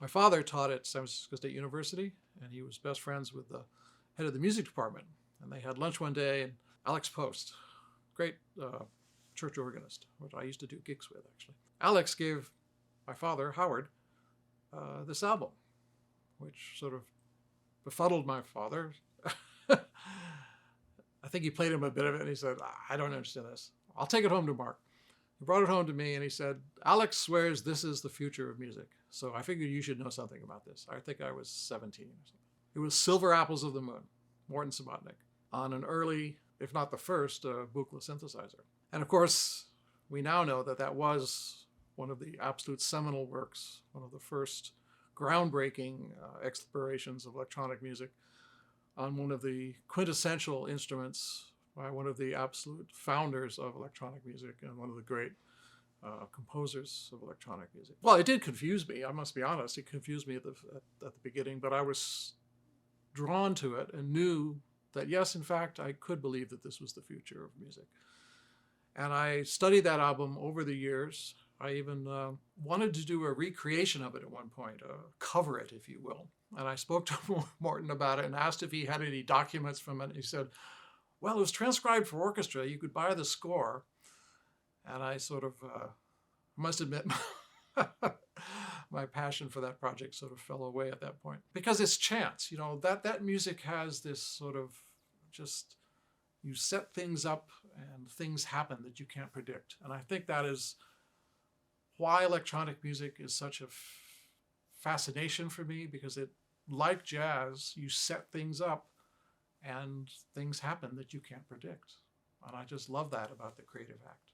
My father taught at San Francisco State University, and he was best friends with the head of the music department. And they had lunch one day, and Alex Post, great church organist, which I used to do gigs with, actually. Alex gave my father, Howard, this album, which sort of befuddled my father. I think he played him a bit of it, and he said, I don't understand this. I'll take it home to Mark. He brought it home to me, and he said, Alex swears this is the future of music. So I figured you should know something about this. I think I was 17 or something. It was Silver Apples of the Moon, Morton Subotnick, on an early, if not the first, Buchla synthesizer. And of course, we now know that that was one of the absolute seminal works, one of the first groundbreaking explorations of electronic music on one of the quintessential instruments by one of the absolute founders of electronic music and one of the great composers of electronic music. Well, it did confuse me, I must be honest. It confused me at the beginning, but I was drawn to it and knew that, yes, in fact, I could believe that this was the future of music. And I studied that album over the years. I even wanted to do a recreation of it at one point, cover it, if you will. And I spoke to Morton about it and asked if he had any documents from it. He said, well, it was transcribed for orchestra. You could buy the score. And I sort of must admit my passion for that project sort of fell away at that point. Because it's chance, you know, that music has this sort of just, you set things up and things happen that you can't predict. And I think that is why electronic music is such a fascination for me, because it, like jazz, you set things up and things happen that you can't predict. And I just love that about the creative act.